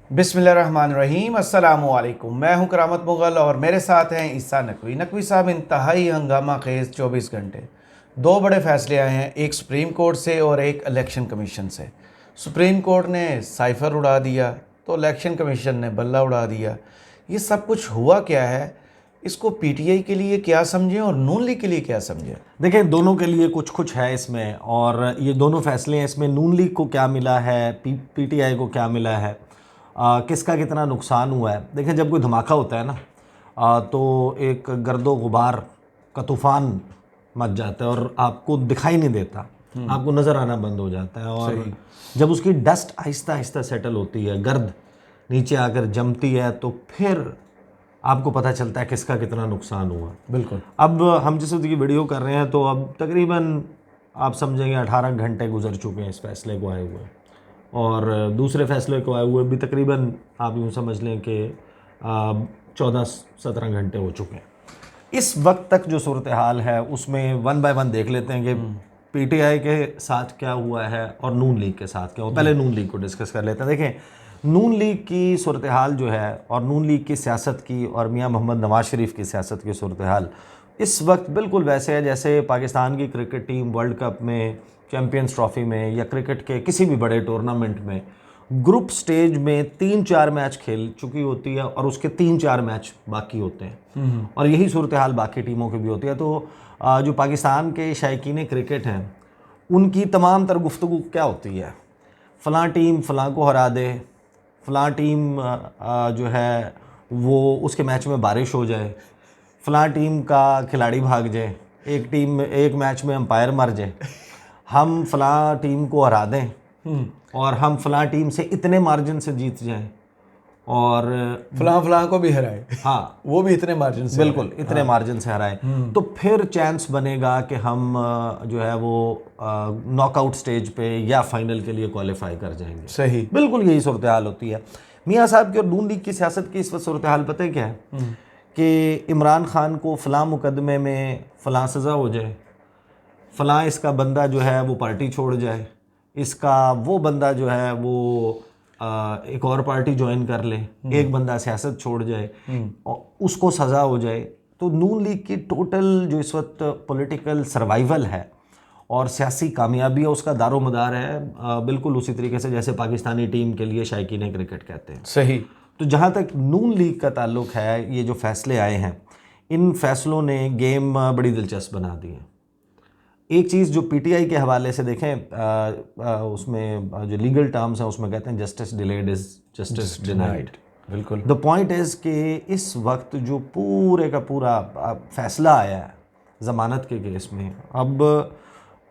बिस्मिल्लाहिर्रहमानिर्रहीम, अस्सलामुअलैकुम। मैं हूं करामत मुग़ल और मेरे साथ हैं ईसा नकवी। नकवी साहब, इंतहाई हंगामा खेज 24 घंटे, दो बड़े फैसले आए हैं, एक सुप्रीम कोर्ट से और एक इलेक्शन कमीशन से। सुप्रीम कोर्ट ने साइफर उड़ा दिया तो इलेक्शन कमीशन ने बल्ला उड़ा दिया। ये सब कुछ हुआ क्या है? इसको पीटीआई के लिए क्या समझें और नून लीग के लिए क्या समझें? देखिए, दोनों के लिए कुछ कुछ है इसमें, और ये दोनों फैसले हैं। इसमें नून लीग को क्या मिला है, पीटीआई को क्या मिला है, किसका कितना नुकसान हुआ है। देखिए, जब कोई धमाका होता है ना, तो एक गर्दो गुबार का तूफान मच जाता है और आपको दिखाई नहीं देता, आपको नज़र आना बंद हो जाता है। और सही। जब उसकी डस्ट आहिस्ता आहिस्ता सेटल होती है, गर्द नीचे आकर जमती है, तो फिर आपको पता चलता है किसका कितना नुकसान हुआ। बिल्कुल। अब हम जिस वक्त की वीडियो कर रहे हैं, तो अब तकरीबन आप समझेंगे 18 घंटे गुजर चुके हैं इस फैसले को आए हुए, और दूसरे फैसले को आए हुए भी तकरीबन आप यूँ समझ लें कि 14-17 घंटे हो चुके हैं। इस वक्त तक जो सूरत हाल है उसमें वन बाय वन देख लेते हैं कि पीटीआई के साथ क्या हुआ है और नून लीग के साथ क्या हुआ। पहले नून लीग को डिस्कस कर लेते हैं। देखें, नून लीग की सूरत हाल जो है और नून लीग की सियासत की और मियां मोहम्मद नवाज शरीफ की सियासत की सूरत हाल इस वक्त बिल्कुल वैसे है जैसे पाकिस्तान की क्रिकेट टीम वर्ल्ड कप में, चैम्पियंस ट्रॉफी में या क्रिकेट के किसी भी बड़े टूर्नामेंट में ग्रुप स्टेज में 3-4 मैच खेल चुकी होती है और उसके 3-4 मैच बाकी होते हैं, और यही सूरत हाल बाकी टीमों की भी होती है। तो जो पाकिस्तान के शायकीन क्रिकेट हैं, उनकी तमाम तर गुफ्तगू क्या होती है, फ़लाँ टीम फ़लाँ को हरा दे, फ़लाँ टीम जो है वो उसके मैच में बारिश हो जाए, फ़लाँ टीम का खिलाड़ी भाग जाए, एक टीम एक मैच में अंपायर मर जाए, हम फ़लाँ टीम को हरा दें और हम फ़लाँ टीम से इतने मार्जिन से जीत जाएं, और फलां को भी हराए। हाँ, वो भी इतने मार्जिन से बिल्कुल इतने मार्जिन से हराए, तो फिर चांस बनेगा कि हम जो है वो नॉकआउट स्टेज पे या फाइनल के लिए क्वालिफाई कर जाएंगे। सही। बिल्कुल यही सूरत हाल होती है। मियाँ साहब की और नून लीग की सियासत की इस वक्त सूरत हाल पता है क्या है कि इमरान खान को फ़लाँ मुकदमे में फ़लाँ सज़ा हो जाए, फ़लाँ इसका बंदा जो है वो पार्टी छोड़ जाए, इसका वो बंदा जो है वो एक और पार्टी ज्वाइन कर ले, एक बंदा सियासत छोड़ जाए और उसको सज़ा हो जाए। तो नून लीग की टोटल जो इस वक्त पॉलिटिकल सर्वाइवल है और सियासी कामयाबी है, उसका दारोमदार है बिल्कुल उसी तरीके से जैसे पाकिस्तानी टीम के लिए शायकीन क्रिकेट कहते हैं। सही। तो जहाँ तक नून लीग का ताल्लुक है, ये जो फैसले आए हैं, इन फैसलों ने गेम बड़ी दिलचस्प बना दी है। एक चीज़ जो पीटीआई के हवाले से देखें, उसमें जो लीगल टर्म्स हैं उसमें कहते हैं justice delayed is justice denied. बिल्कुल। द पॉइंट इज़ कि इस वक्त जो पूरे का पूरा फैसला आया है ज़मानत के केस में, अब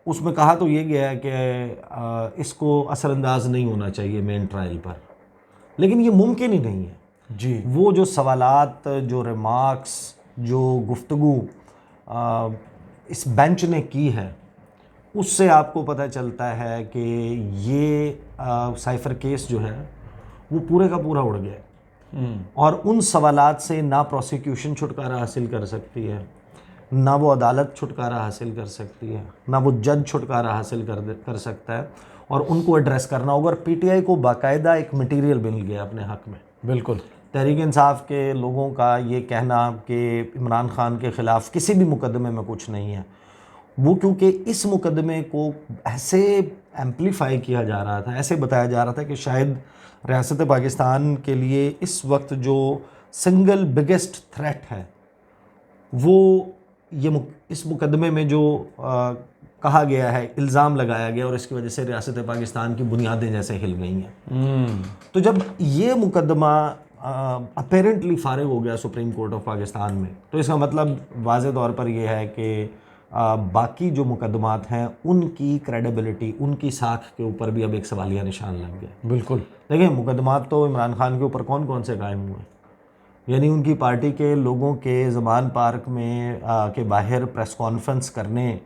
उसमें कहा तो ये गया है कि इसको असरअंदाज नहीं होना चाहिए मेन ट्रायल पर, लेकिन ये मुमकिन ही नहीं है जी। वो जो सवालात, जो रिमार्क्स, जो गुफ्तगू इस बेंच ने की है, उससे आपको पता चलता है कि ये साइफर केस जो है वो पूरे का पूरा उड़ गया, और उन सवालात से ना प्रोसिक्यूशन छुटकारा हासिल कर सकती है, ना वो अदालत छुटकारा हासिल कर सकती है, ना वो जज छुटकारा हासिल कर सकता है, और उनको एड्रेस करना होगा। और पीटीआई को बाकायदा एक मटेरियल मिल गया अपने हक में। बिल्कुल। तहरीक इंसाफ के लोगों का ये कहना कि इमरान खान के ख़िलाफ़ किसी भी मुकदमे में कुछ नहीं है, वो क्योंकि इस मुकदमे को ऐसे एम्पलीफाई किया जा रहा था, ऐसे बताया जा रहा था कि शायद रियासत पाकिस्तान के लिए इस वक्त जो सिंगल बिगेस्ट थ्रेट है वो ये इस मुकदमे में जो कहा गया है, इल्ज़ाम लगाया गया, और इसकी वजह से रियासत पाकिस्तान की बुनियादें जैसे हिल गई हैं। तो जब ये मुकदमा अपेरेंटली फारिग हो गया सुप्रीम कोर्ट ऑफ पाकिस्तान में, तो इसका मतलब वाज़े तौर पर यह है कि बाकी जो मुकदमात हैं उनकी क्रेडिबिलिटी, उनकी साख के ऊपर भी अब एक सवालिया निशान लग गया। बिल्कुल। देखिए, मुकदमात तो इमरान खान के ऊपर कौन कौन से कायम हुए, यानी उनकी पार्टी के लोगों के ज़मान पार्क में के बाहर प्रेस कॉन्फ्रेंस करने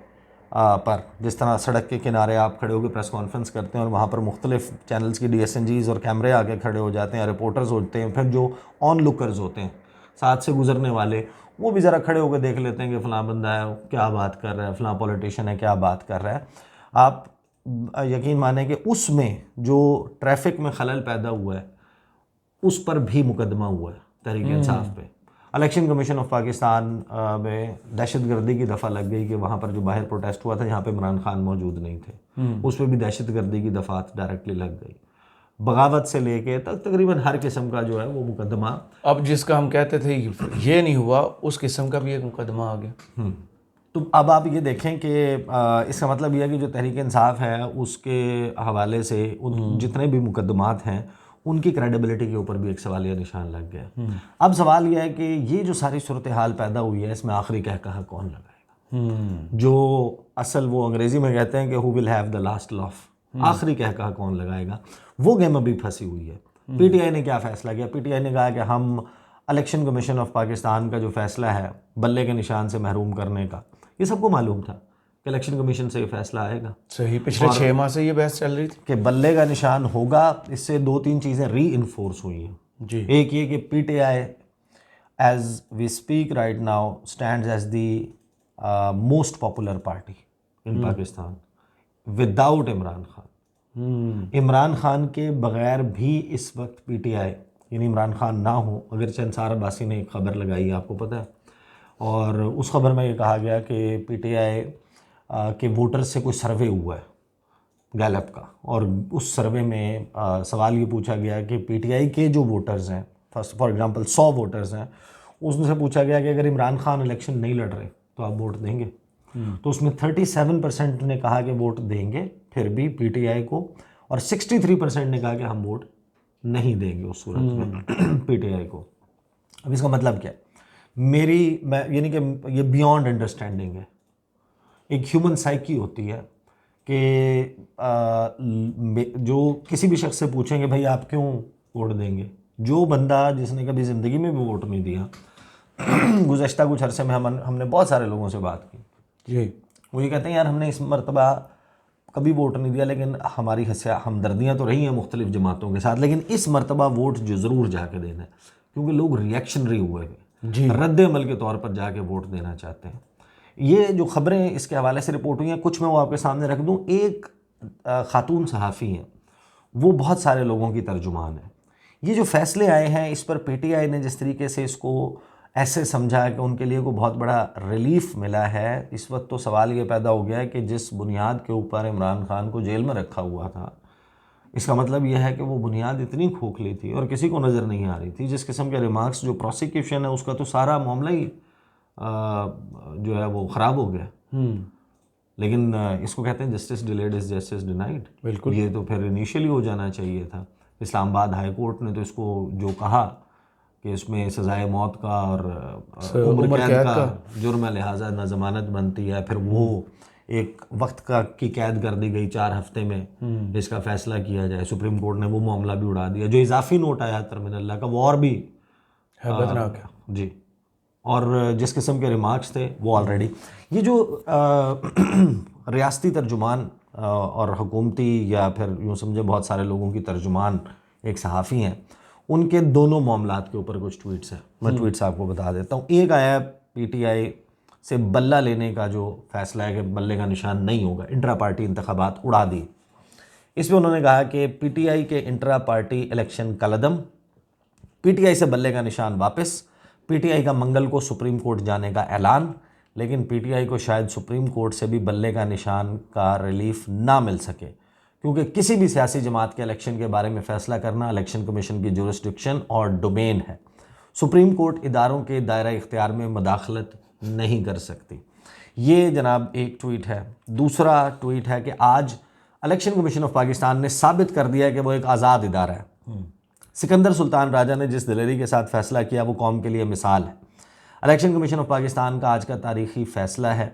पर, जिस तरह सड़क के किनारे आप खड़े होकर प्रेस कॉन्फ्रेंस करते हैं और वहाँ पर मुख्तलिफ चैनल्स की डीएसएनजीज़ और कैमरे आके खड़े हो जाते हैं, रिपोर्टर्स होते हैं, फिर जो ऑन लुकर्स होते हैं साथ से गुजरने वाले, वो भी ज़रा खड़े होकर देख लेते हैं कि फ़लाँ बंदा है क्या बात कर रहा है, फ़लाँ पॉलिटिशियन है क्या बात कर रहा है। आप यकीन माने कि उसमें जो ट्रैफिक में खलल पैदा हुआ है उस पर भी मुकदमा हुआ है तहरीक इंसाफ पे। इलेक्शन कमीशन ऑफ पाकिस्तान में दहशतगर्दी की दफ़ा लग गई कि वहाँ पर जो बाहर प्रोटेस्ट हुआ था जहाँ पे इमरान खान मौजूद नहीं थे, उस पर भी दहशतगर्दी की दफ़ात डायरेक्टली लग गई। बगावत से लेके तक तकरीबन हर किस्म का जो है वो मुकदमा। अब जिसका हम कहते थे ये नहीं हुआ, उस किस्म का भी एक मुकदमा आ गया। तो अब आप ये देखें कि इसका मतलब यह है कि जो तहरीक इंसाफ है उसके हवाले से उन जितने भी मुकदमात हैं उनकी क्रेडिबिलिटी के ऊपर भी एक सवालिया निशान लग गया। अब सवाल यह है कि ये जो सारी सूरत हाल पैदा हुई है इसमें आखिरी कहा कौन लगाएगा? जो असल वो अंग्रेज़ी में कहते हैं कि who will have the last loaf, आखिरी कहा कौन लगाएगा, वो गेम अभी फंसी हुई है। पीटीआई ने क्या फ़ैसला किया? पीटीआई ने कहा कि हम इलेक्शन कमीशन ऑफ पाकिस्तान का जो फ़ैसला है बल्ले के निशान से महरूम करने का, ये सबको मालूम था कि इलेक्शन कमीशन से ये फैसला आएगा। सही, पिछले 6 माह से ये बहस चल रही थी कि बल्ले का निशान होगा। इससे 2-3 चीज़ें री इन्फोर्स हुई हैं जी। एक ये कि PTI as we speak right now stands as the most popular party in Pakistan without Imran Khan. Imran Khan के बगैर भी इस वक्त पीटीआई, यानी इमरान खान ना हो, अगर अंसार अब्बासी ने एक खबर लगाई है आपको पता है, और उस खबर में ये कहा गया कि पीटीआई के वोटर्स से कोई सर्वे हुआ है गैलप का, और उस सर्वे में सवाल ये पूछा गया कि पीटीआई के जो वोटर्स हैं, फॉर एग्जांपल 100 वोटर्स हैं, उसमें पूछा गया कि अगर इमरान खान इलेक्शन नहीं लड़ रहे तो आप वोट देंगे? तो उसमें 37% ने कहा कि वोट देंगे फिर भी पीटीआई को, और 63% ने कहा कि हम वोट नहीं देंगे उस सूरत में पीटीआई को। अब इसका मतलब क्या है? यानी कि ये बियॉन्ड अंडरस्टैंडिंग है। एक ह्यूमन साइकी होती है कि जो किसी भी शख्स से पूछेंगे भाई आप क्यों वोट देंगे, जो बंदा जिसने कभी ज़िंदगी में भी वोट नहीं दिया गुज़श्ता कुछ अरसे में हमने बहुत सारे लोगों से बात की जी, वो ये कहते हैं यार हमने इस मरतबा कभी वोट नहीं दिया, लेकिन हमारी हमदर्दियाँ तो रही हैं मुख्तलिफ जमातों के साथ, लेकिन इस मरतबा वोट जो ज़रूर जाके देना है, क्योंकि लोग रिएक्शनरी हुए हैं, रद्द अमल के तौर पर जाके वोट देना चाहते हैं। ये जो ख़बरें इसके हवाले से रिपोर्ट हुई हैं, कुछ मैं वो आपके सामने रख दूँ। एक ख़ातून सहाफ़ी हैं, वो बहुत सारे लोगों की तर्जुमान है। ये जो फ़ैसले आए हैं इस पर पीटीआई ने जिस तरीके से इसको ऐसे समझा कि उनके लिए को बहुत बड़ा रिलीफ मिला है, इस वक्त तो सवाल ये पैदा हो गया है कि जिस बुनियाद के ऊपर इमरान खान को जेल में रखा हुआ था, इसका मतलब यह है कि वो बुनियाद इतनी खोखली थी और किसी को नज़र नहीं आ रही थी। जिस किस्म के रिमार्क्स जो प्रोसिक्यूशन है उसका तो सारा मामला ही जो है वो ख़राब हो गया। लेकिन इसको कहते हैं justice delayed is justice denied. बिल्कुल, ये तो फिर इनिशियली हो जाना चाहिए था। इस्लामाबाद हाई कोर्ट ने तो इसको जो कहा कि इसमें सज़ाए मौत का और उम्र कैद का जुर्म है, लिहाजा न ज़मानत बनती है, फिर वो एक वक्त की कैद कर दी गई 4 हफ्ते में इसका फ़ैसला किया जाए। सुप्रीम कोर्ट ने वो मामला भी उड़ा दिया। जो इजाफी नोट आया तरमीन का वो और भी हैबतनाक है जी। और जिस किस्म के रिमार्क्स थे वो ऑलरेडी, ये जो रियासती तर्जुमान और हुकूमती या फिर यूँ समझे बहुत सारे लोगों की तर्जुमान एक सहाफ़ी हैं, उनके दोनों मामलात के ऊपर कुछ ट्वीट्स हैं। मैं ट्वीट्स आपको बता देता हूँ। एक आया पीटीआई से बल्ला लेने का जो फैसला है कि बल्ले का निशान नहीं होगा, इंट्रा पार्टी इंतखाबात उड़ा दी। इसमें उन्होंने कहा कि पीटीआई के इंट्रा पार्टी इलेक्शन कलदम, पीटीआई से बल्ले का निशान वापस, पीटीआई का मंगल को सुप्रीम कोर्ट जाने का ऐलान, लेकिन पीटीआई को शायद सुप्रीम कोर्ट से भी बल्ले का निशान का रिलीफ ना मिल सके, क्योंकि किसी भी सियासी जमात के इलेक्शन के बारे में फ़ैसला करना इलेक्शन कमीशन की जुरिस्डिक्शन और डोमेन है। सुप्रीम कोर्ट इदारों के दायरा इख्तियार में मदाखलत नहीं कर सकती। ये जनाब एक ट्वीट है। दूसरा ट्वीट है कि आज इलेक्शन कमीशन ऑफ पाकिस्तान ने साबित कर दिया है कि वो एक आज़ाद इदारा है। सिकंदर सुल्तान राजा ने जिस दिलेरी के साथ फ़ैसला किया वो कौम के लिए मिसाल है। इलेक्शन कमीशन ऑफ पाकिस्तान का आज का तारीख़ी फ़ैसला है।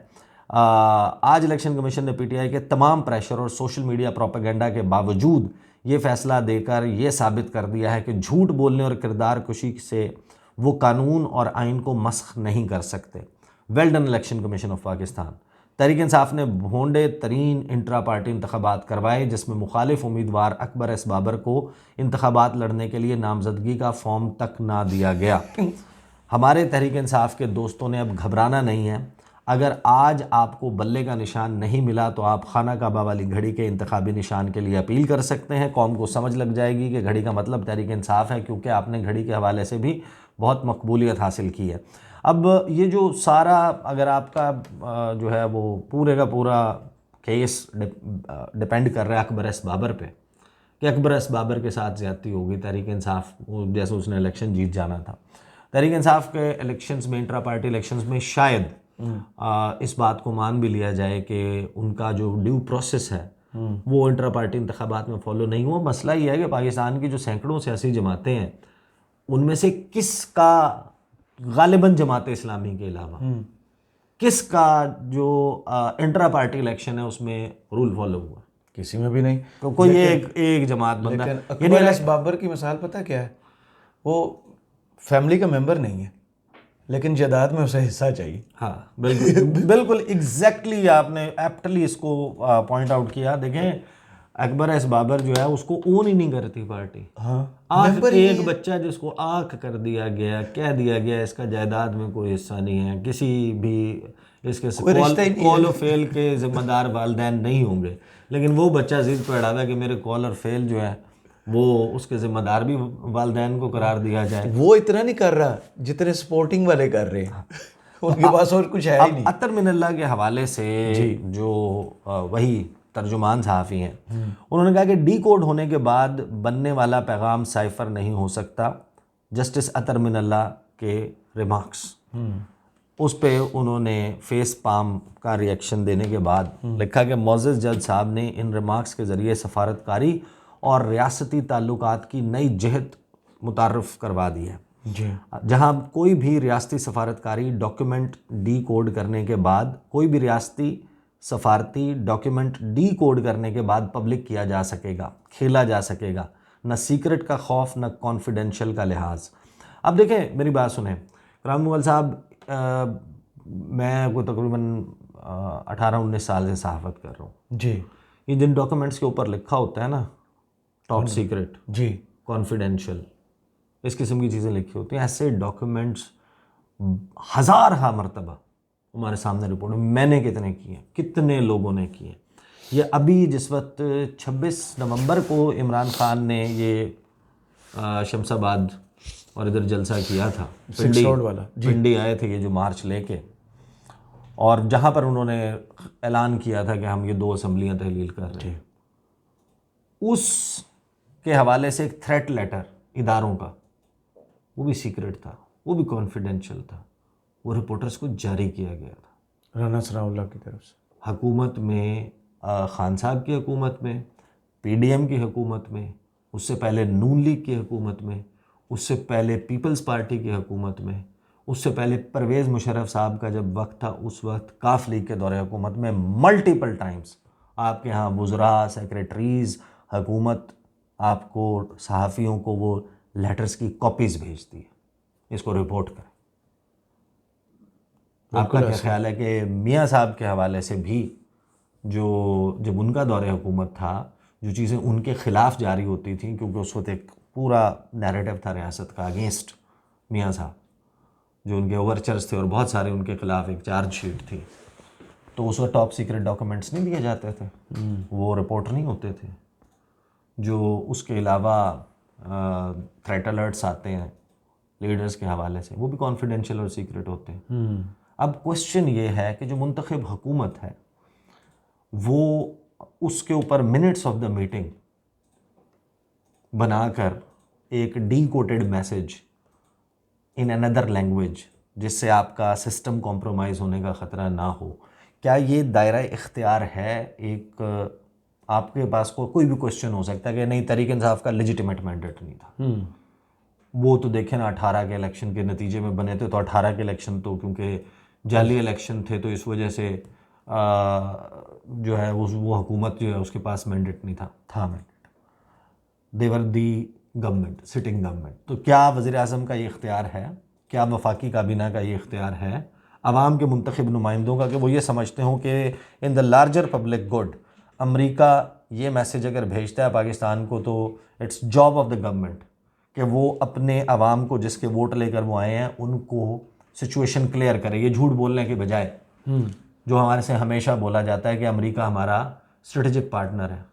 आज इलेक्शन कमीशन ने पीटीआई के तमाम प्रेशर और सोशल मीडिया प्रोपेगेंडा के बावजूद ये फ़ैसला देकर ये साबित कर दिया है कि झूठ बोलने और किरदार कुशी से वो कानून और आइन को मस्ख नहीं कर सकते। Well done election commission of Pakistan. Tehreek Insaf ने भोंडे तरीन इंट्रा पार्टी इंतखाबात करवाए, जिसमें मुखालिफ उम्मीदवार अकबर एस बाबर को इंतखाबात लड़ने के लिए नामजदगी का फॉर्म तक ना दिया गया। हमारे तहरीक इंसाफ के दोस्तों ने अब घबराना नहीं है। अगर आज आपको बल्ले का निशान नहीं मिला तो आप खाना काबा वाली घड़ी के इंतखाबी निशान के लिए अपील कर सकते हैं। कौम को समझ लग जाएगी कि घड़ी का मतलब तहरीक इंसाफ है, क्योंकि आपने घड़ी के हवाले से भी बहुत मकबूलियत हासिल की है। अब ये जो सारा अगर आपका जो है वो पूरे का पूरा केस डिपेंड कर रहा है अकबर एस बाबर पे, कि अकबर एस बाबर के साथ ज़्यादती होगी, तहरीक इंसाफ जैसे उसने इलेक्शन जीत जाना था। तहरीक इंसाफ के इलेक्शंस में, इंट्रा पार्टी इलेक्शंस में शायद इस बात को मान भी लिया जाए कि उनका जो ड्यू प्रोसेस है वो इंट्रा पार्टी इंतखाबात में फॉलो नहीं हुआ। मसला ये है कि पाकिस्तान की जो सैकड़ों सियासी जमातें हैं उनमें से किसका, गालिबन जमात इस्लामी के अलावा किसका जो इंट्रा पार्टी इलेक्शन है उसमें रूल फॉलो हुआ? किसी में भी नहीं। तो कोई एक जमात बंदा, लेकिन अकबर एस बाबर की मिसाल पता क्या है, वो फैमिली का मेंबर नहीं है लेकिन जायदाद में उसे हिस्सा चाहिए। हाँ बिल्कुल बिल्कुल एग्जैक्टली आपने एप्टली इसको पॉइंट आउट किया। देखें अकबर एस बाबर जो है उसको ओन ही नहीं करती पार्टी। हाँ, आज एक बच्चा जिसको आंख कर दिया गया, कह दिया गया इसका जायदाद में कोई हिस्सा नहीं है, किसी भी इसके कॉल और फेल के जिम्मेदार वालिदैन नहीं होंगे, लेकिन वो बच्चा जिद पे अड़ा था कि मेरे कॉल और फेल जो है वो उसके जिम्मेदार भी वालिदैन को करार दिया जाए। वो इतना नहीं कर रहा जितने सपोर्टिंग वाले कर रहे हैं। उनके पास और कुछ है ही नहीं। अतर मिनल्ला के हवाले से जो वही तर्जुमान सहाफ़ी हैं उन्होंने कहा कि डी कोड होने के बाद बनने वाला पैगाम साइफर नहीं हो सकता। जस्टिस अतर मिनल्ला के रिमार्क्स, उस पे उन्होंने फेस पाम का रिएक्शन देने के बाद लिखा कि मोअज़्ज़ज़ जज साहब ने इन रिमार्क्स के ज़रिए सफारतकारी और रियासती ताल्लुकात की नई जहत मुतारफ़ करवा दी है जी। जहाँ कोई भी रियासती सफारतकारी डॉक्यूमेंट डी कोड करने के बाद, कोई भी रियासती सफारती डॉक्यूमेंट डी कोड करने के बाद पब्लिक किया जा सकेगा, खेला जा सकेगा, न सीक्रेट का खौफ न कॉन्फिडेंशियल का लिहाज। अब देखें मेरी बात सुने कराम मुगल साहब, मैं को तकरीबन 18-19 साल से सहाफ़त कर रहा हूँ जी। ये जिन डॉक्यूमेंट्स के ऊपर लिखा होता है ना टॉप सीक्रेट, जी, कॉन्फिडेंशियल, इस किस्म की चीज़ें लिखी होती हैं, ऐसे डॉक्यूमेंट्स हज़ार हा मरतबा हमारे सामने रिपोर्ट मैंने कितने किए, कितने लोगों ने किए। ये अभी जिस वक्त 26 नवंबर को इमरान खान ने ये शमशाबाद और इधर जलसा किया था, पिंडी आए थे ये जो मार्च लेके, और जहाँ पर उन्होंने ऐलान किया था कि हम ये 2 असम्बलियाँ तहलील कर रहे हैं, उस के हवाले से एक थ्रेट लेटर इदारों का, वो भी सीक्रेट था, वो भी कॉन्फिडेंशियल था, वो रिपोर्टर्स को जारी किया गया था राना सनाउल्लाह की तरफ से। हुकूमत में, खान साहब की हुकूमत में, पीडीएम की हुकूमत में, उससे पहले नून लीग की हुकूमत में, उससे पहले पीपल्स पार्टी की हुकूमत में, उससे पहले परवेज़ मुशर्रफ साहब का जब वक्त था उस वक्त काफ लीग के दौरे हुकूमत में मल्टीपल टाइम्स आपके यहाँ वुज़रा, सेक्रेटरीज़, हुकूमत आपको सहाफ़ियों को वो लेटर्स की कॉपीज़ भेजती है, इसको रिपोर्ट करें। आपका क्या ख्याल है कि मियाँ साहब के हवाले से भी जो जब उनका दौरे हुकूमत था, जो चीज़ें उनके ख़िलाफ़ जारी होती थी, क्योंकि उस वक्त एक पूरा नैरेटिव था रियासत का अगेंस्ट मियाँ साहब, जो उनके ओवरचर्स थे और बहुत सारे उनके ख़िलाफ़ एक चार्जशीट थी, तो उस वक्त टॉप सीक्रेट डॉक्यूमेंट्स नहीं दिए जाते थे, वो रिपोर्ट नहीं होते थे। जो उसके अलावा थ्रेट अलर्ट्स आते हैं लीडर्स के हवाले से, वो भी कॉन्फिडेंशियल और सीक्रेट होते हैं। अब क्वेश्चन ये है कि जो मुंतखब हुकूमत है वो उसके ऊपर मिनट्स ऑफ द मीटिंग बनाकर एक D coated message in another language, जिससे आपका सिस्टम कॉम्प्रोमाइज़ होने का ख़तरा ना हो, क्या ये दायरा इख्तियार है? एक आपके पास कोई भी क्वेश्चन हो सकता है कि नहीं, तहरीक इंसाफ का लेजिटिमेट मैंडेट नहीं था, वो तो देखें ना 18 के इलेक्शन के नतीजे में बने थे, तो 18 के इलेक्शन तो क्योंकि जाली इलेक्शन थे तो इस वजह से जो है वो हुकूमत जो है उसके पास मैंडेट नहीं था मैंडेट, देवर दी गवर्नमेंट, सिटिंग गवर्नमेंट। तो क्या वज़ीर आज़म का ये इख्तियार है, क्या वफाकी काबीना का ये इख्तियार है आवाम के मुंतखब नुमाइंदों का, कि वो ये समझते हों कि in the larger public good America ये मैसेज अगर भेजता है पाकिस्तान को तो it's job of the government कि वो अपने आवाम को जिसके वोट लेकर वो आए हैं उनको सिचुएशन क्लियर करे, ये झूठ बोलने के बजाय जो हमारे से हमेशा बोला जाता है कि अमेरिका हमारा स्ट्रेटेजिक पार्टनर है,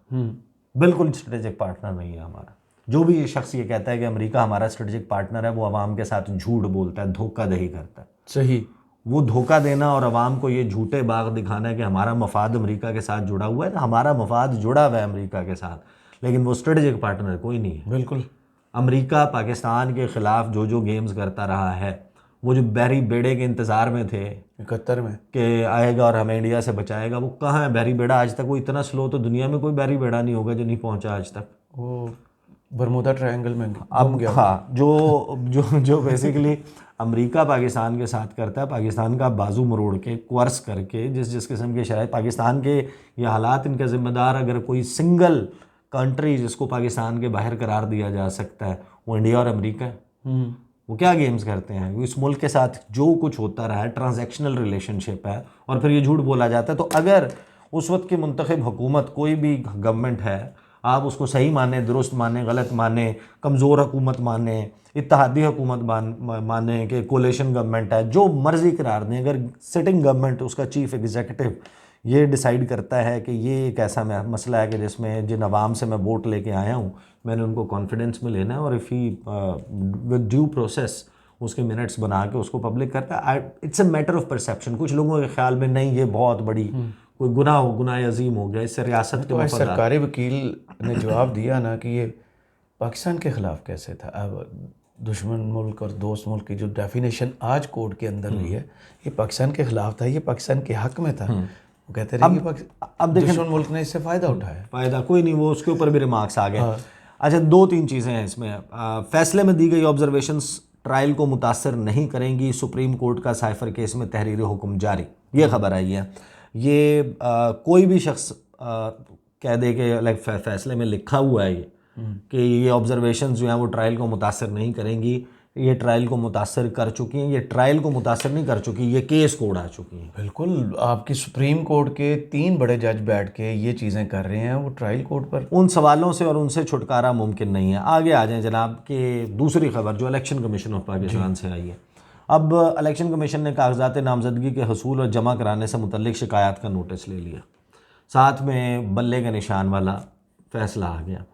बिल्कुल स्ट्रेटेजिक पार्टनर नहीं है हमारा। जो भी ये शख्स ये कहता है कि अमेरिका हमारा स्ट्रेटेजिक पार्टनर है, वो अवाम के साथ झूठ बोलता है, धोखाधड़ी करता है। सही। वो धोखा देना और अवाम को ये झूठे बाग दिखाना है कि हमारा मफाद अमेरिका के साथ जुड़ा हुआ है, हमारा मफाद जुड़ा हुआ है अमेरिका के साथ, लेकिन वो स्ट्रेटेजिक पार्टनर कोई नहीं है। बिल्कुल। अमेरिका पाकिस्तान के ख़िलाफ़ जो जो गेम्स करता रहा है, वो जो बैरी बेड़े के इंतज़ार में थे 71 में कि आएगा और हमें इंडिया से बचाएगा, वो कहाँ है बैरी बेड़ा आज तक? वो इतना स्लो तो दुनिया में कोई बैरी बेड़ा नहीं होगा जो नहीं पहुँचा आज तक। वो बरमूदा ट्रायंगल में अब हाँ, जो जो जो बेसिकली अमेरिका पाकिस्तान के साथ करता है, पाकिस्तान का बाजू मरोड़ के, क्वर्स करके, जिस किस्म के शराइ पाकिस्तान के ये हालात, इनका ज़िम्मेदार अगर कोई सिंगल कंट्री जिसको पाकिस्तान के बाहर करार दिया जा सकता है, वो इंडिया और अमेरिका है। वो क्या गेम्स करते हैं? इस मुल्क के साथ जो कुछ होता रहा है ट्रांजैक्शनल रिलेशनशिप है, और फिर ये झूठ बोला जाता है। तो अगर उस वक्त की मुंतखब हुकूमत कोई भी गवर्नमेंट है, आप उसको सही माने, दुरुस्त माने, गलत माने, कमज़ोर हुकूमत माने, इत्तेहादी हुकूमत माने कि कोलेशन गवर्नमेंट है, जो मर्ज़ी करार दें, अगर सिटिंग गवर्नमेंट, उसका चीफ एग्जीक्यूटिव ये डिसाइड करता है कि ये एक ऐसा मसला है कि जिसमें जिन अवाम से मैं वोट लेके आया हूँ, मैंने उनको कॉन्फिडेंस में लेना है, और if he with due process उसके मिनट्स बना के उसको पब्लिक करता है, it's a matter of perception. कुछ लोगों के ख्याल में नहीं, ये बहुत बड़ी कोई गुनाह अजीम हो गया, इससे रियासत के तो सरकारी वकील ने जवाब दिया ना कि ये पाकिस्तान के ख़िलाफ़ कैसे था। अब दुश्मन मुल्क और दोस्त मुल्क की जो डेफिनेशन आज कोर्ट के अंदर हुई है, ये पाकिस्तान के ख़िलाफ़ था, ये पाकिस्तान के हक में था। वो कहते रहे कि अब दुश्मन मुल्क ने इससे फ़ायदा उठाया। फ़ायदा कोई नहीं, वो उसके ऊपर भी रिमार्क्स आ गए। अच्छा, 2-3 चीज़ें हैं इसमें। फैसले में दी गई ऑब्जर्वेशंस ट्रायल को मुतासर नहीं करेंगी, सुप्रीम कोर्ट का साइफर केस में तहरीर हुक्म जारी, ये खबर आई है। ये कोई भी शख्स कह दे कि लाइक फैसले में लिखा हुआ है ये कि ये ऑब्जर्वेशंस जो हैं वो ट्रायल को मुतासर नहीं करेंगी, ये ट्रायल को मुतासर कर चुकी हैं। ये ट्रायल को मुतासर नहीं कर चुकी, ये केस को उड़ा चुकी हैं। बिल्कुल, आपकी सुप्रीम कोर्ट के 3 बड़े जज बैठ के ये चीज़ें कर रहे हैं, वो ट्रायल कोर्ट पर उन सवालों से और उनसे छुटकारा मुमकिन नहीं है। आगे आ जाएं जनाब कि दूसरी खबर जो इलेक्शन कमीशन ऑफ पाकिस्तान से आई है। अब इलेक्शन कमीशन ने कागजात नामजदगी के हसूल और जमा कराने से मुतल्लिक शिकायत का नोटिस ले लिया, साथ में बल्ले के निशान वाला फैसला आ गया।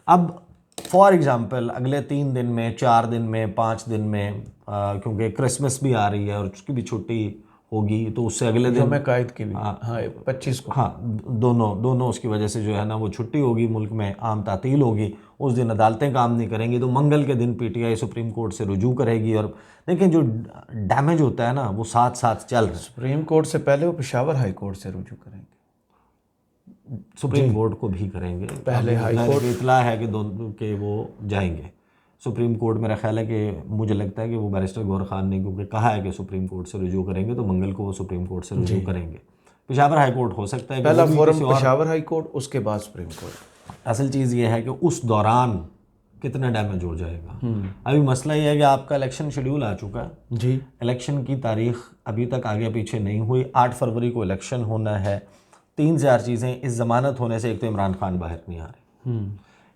अब फॉर एग्ज़ाम्पल अगले 3 दिन में, 4 दिन में, 5 दिन में, क्योंकि क्रिसमस भी आ रही है और उसकी भी छुट्टी होगी, तो उससे अगले दिन मैं कायद की भी हाँ 25 को, हाँ दोनों उसकी वजह से जो है ना वो छुट्टी होगी, मुल्क में आम तातील होगी, उस दिन अदालतें काम नहीं करेंगी, तो मंगल के दिन पीटीआई सुप्रीम कोर्ट से रुजू करेगी। और लेकिन जो डैमेज होता है ना वो साथ साथ चल रहा है। सुप्रीम कोर्ट से पहले वो पेशावर हाई कोर्ट से रुजू करेंगे, सुप्रीम कोर्ट को भी करेंगे। पहले हाई कोर्ट इतला है कि दोनों के वो जाएंगे सुप्रीम कोर्ट। मेरा ख्याल है कि मुझे लगता है कि वो बैरिस्टर गौर खान ने क्योंकि कहा है कि सुप्रीम कोर्ट से रुजू करेंगे, तो मंगल को वो सुप्रीम कोर्ट से रुजू करेंगे। पेशावर हाई कोर्ट हो सकता है, पहला फोरम पेशावर हाई कोर्ट, उसके बाद सुप्रीम कोर्ट। असल चीज़ ये है कि उस दौरान कितना डैमेज हो जाएगा। अभी मसला ये है कि आपका इलेक्शन शेड्यूल आ चुका है जी, इलेक्शन की तारीख अभी तक आगे पीछे नहीं हुई। 8 फरवरी को इलेक्शन होना है। 3 से 4 चीज़ें, इस ज़मानत होने से एक तो इमरान खान बाहर नहीं आ रहे,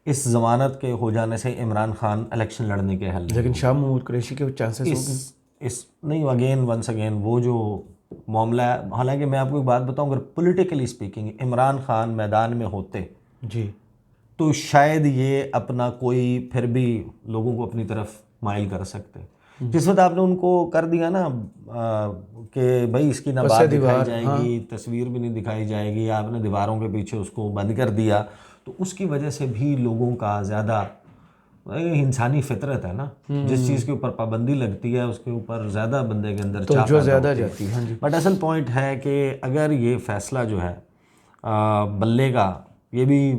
इस ज़मानत के हो जाने से इमरान खान इलेक्शन लड़ने के हल, लेकिन शाह महमूद कुरैशी के चांसेस होंगे इस नहीं, वंस अगेन वो जो मामला है। हालांकि मैं आपको एक बात बताऊं, अगर पॉलिटिकली स्पीकिंग इमरान खान मैदान में होते जी, तो शायद ये अपना कोई फिर भी लोगों को अपनी तरफ माइल कर सकते। जिस वक्त आपने उनको कर दिया ना कि भाई इसकी ना बात दिखाई जाएगी, तस्वीर भी नहीं दिखाई जाएगी, आपने दीवारों के पीछे उसको बंद कर दिया, तो उसकी वजह से भी लोगों का ज़्यादा, इंसानी फितरत है ना, जिस चीज़ के ऊपर पाबंदी लगती है उसके ऊपर ज़्यादा बंदे के अंदर तो जो ज़्यादा जाती है। हाँ जी, बट असल पॉइंट है कि अगर ये फैसला जो है बल्ले का, ये भी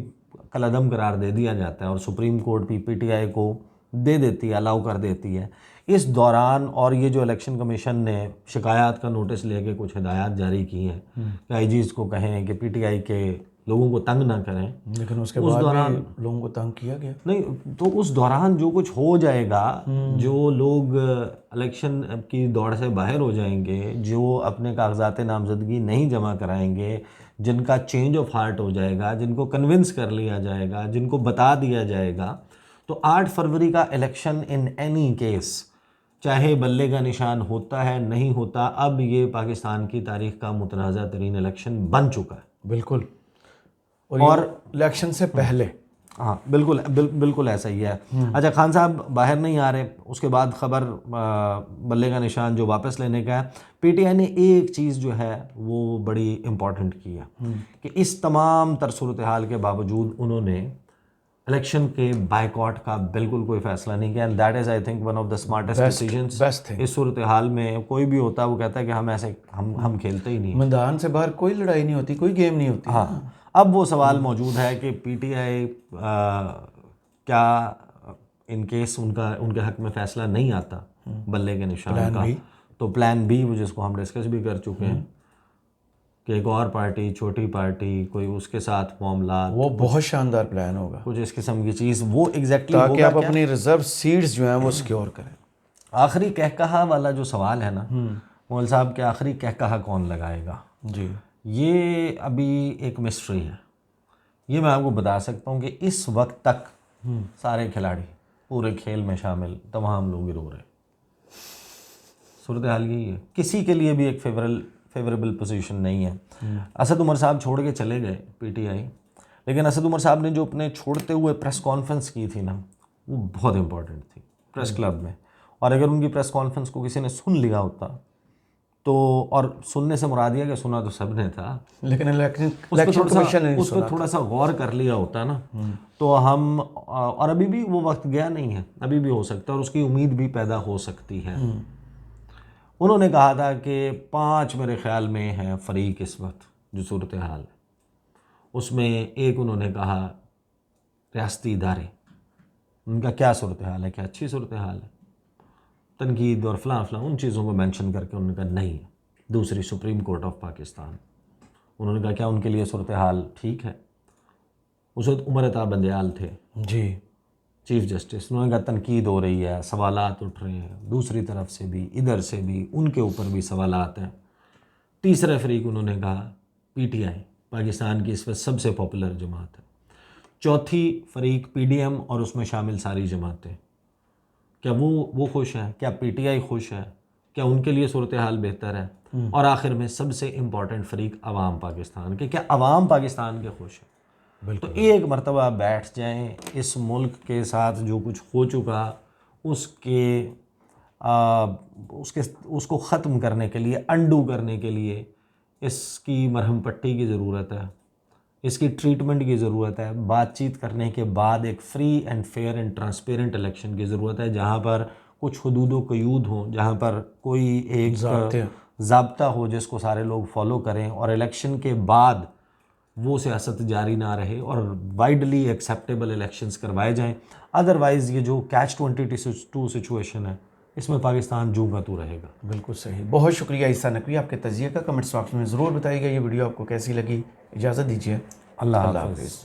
कलअदम करार दे दिया जाता है और सुप्रीम कोर्ट भी पीटीआई को दे देती है, अलाउ कर देती है इस दौरान, और ये जो इलेक्शन कमीशन ने शिकायत का नोटिस लेके कुछ हिदायत जारी की हैं कि आईजीज़ को कहें कि पीटीआई के लोगों को तंग ना करें, लेकिन उसके बाद दौरान लोगों को तंग किया गया नहीं, तो उस दौरान जो कुछ हो जाएगा, जो लोग इलेक्शन की दौड़ से बाहर हो जाएंगे, जो अपने कागजात नामजदगी नहीं जमा कराएंगे, जिनका चेंज ऑफ हार्ट हो जाएगा, जिनको कन्विंस कर लिया जाएगा, जिनको बता दिया जाएगा, तो 8 फरवरी का इलेक्शन इन एनी केस, चाहे बल्ले का निशान होता है नहीं होता, अब ये पाकिस्तान की तारीख का मुतनाज़ा तरीन इलेक्शन बन चुका है। बिल्कुल। और इलेक्शन से पहले हाँ बिल्कुल ऐसा ही है। अच्छा, खान साहब बाहर नहीं आ रहे, उसके बाद खबर बल्ले का निशान जो वापस लेने का है। पीटीआई ने एक चीज़ जो है वो बड़ी इम्पॉर्टेंट की है कि इस तमाम तर सूरत हाल के बावजूद उन्होंने इलेक्शन के बायकॉट का बिल्कुल कोई फैसला नहीं किया। And that is I think one of the smartest decisions. Best thing. इस सूरत हाल में कोई भी होता है वो कहता है कि हम ऐसे हम खेलते ही नहीं। मैदान से बाहर कोई लड़ाई नहीं होती, कोई गेम नहीं होती। हाँ, अब वो सवाल मौजूद है कि पीटीआई क्या इन केस उनके हक में फैसला नहीं आता बल्ले के निशान का, तो प्लान बी, वो जिसको हम डिस्कस भी कर चुके हैं कि एक और पार्टी, छोटी पार्टी, कोई उसके साथ मामला, वो बहुत शानदार प्लान होगा, कुछ इस किस्म की चीज़, वो एग्जैक्टली ताकि आप अपनी रिजर्व सीट्स जो हैं वो सिक्योर करें। आखिरी कहकहा वाला जो सवाल है ना मोल साहब, के आखिरी कहकहा कौन लगाएगा जी, ये अभी एक मिस्ट्री है। ये मैं आपको बता सकता हूँ कि इस वक्त तक सारे खिलाड़ी पूरे खेल में शामिल तमाम लोग रो रहे। सूरत हाल यही है, किसी के लिए भी एक फेवरेबल पोजीशन नहीं है। असद उमर साहब छोड़ के चले गए पीटीआई, लेकिन असद उमर साहब ने जो अपने छोड़ते हुए प्रेस कॉन्फ्रेंस की थी ना, वो बहुत इंपॉर्टेंट थी प्रेस क्लब में। और अगर उनकी प्रेस कॉन्फ्रेंस को किसी ने सुन लिया होता तो, और सुनने से मुराद ये कि सुना तो सब ने था, लेकिन इलेक्शन कमीशन उस पर थोड़ा सा गौर कर लिया होता ना, तो हम, और अभी भी वो वक्त गया नहीं है, अभी भी हो सकता है और उसकी उम्मीद भी पैदा हो सकती है। उन्होंने कहा था कि 5 मेरे ख्याल में हैं फरीक इस वक्त जो सूरत हाल है, उसमें एक उन्होंने कहा रियासती इदारे, उनका क्या सूरत हाल है, क्या अच्छी सूरत हाल है, तनकीद और फलां उन चीज़ों को मेंशन करके उन्होंने कहा नहीं है। दूसरी सुप्रीम कोर्ट ऑफ पाकिस्तान, उन्होंने कहा क्या उनके लिए सूरत हाल ठीक है। उस वक्त उमर अता बंदयाल थे जी, चीफ जस्टिस, उन्होंने कहा तनकीद हो रही है, सवालात उठ रहे हैं, दूसरी तरफ से भी, इधर से भी, उनके ऊपर भी सवालात हैं। तीसरा फरीक उन्होंने कहा पीटीआई पाकिस्तान की इस वक्त सबसे पॉपुलर जमात है। चौथी फरीक पीडीएम और उसमें शामिल सारी जमातें, क्या वो खुश हैं, क्या पीटीआई खुश है, क्या उनके लिए सूरत हाल बेहतर है। और आखिर में सबसे इम्पॉर्टेंट फरीक अवाम पाकिस्तान के, क्या अवाम पाकिस्तान के खुश है। तो एक मरतबा बैठ जाएं, इस मुल्क के साथ जो कुछ हो चुका उसको ख़त्म करने के लिए, अंडू करने के लिए इसकी मरहम पट्टी की ज़रूरत है, इसकी ट्रीटमेंट की ज़रूरत है। बातचीत करने के बाद एक free and fair and transparent election की ज़रूरत है, जहाँ पर कुछ हदूद व क़यूद हों, जहाँ पर कोई एक ज़ाब्ता हो जिसको सारे लोग फॉलो करें, और इलेक्शन के बाद वो सियासत जारी ना रहे और वाइडली एक्सेप्टेबल इलेक्शंस करवाए जाएं। अदरवाइज़ ये जो कैच-22 सिचुएशन है, इसमें पाकिस्तान जू का तू रहेगा। बिल्कुल सही। बहुत शुक्रिया ईसा नकवी, आपके तजिए का कमेंट्स बॉक्स में ज़रूर बताइएगा। ये वीडियो आपको कैसी लगी। इजाज़त दीजिए, अल्लाह हाफ़िज़।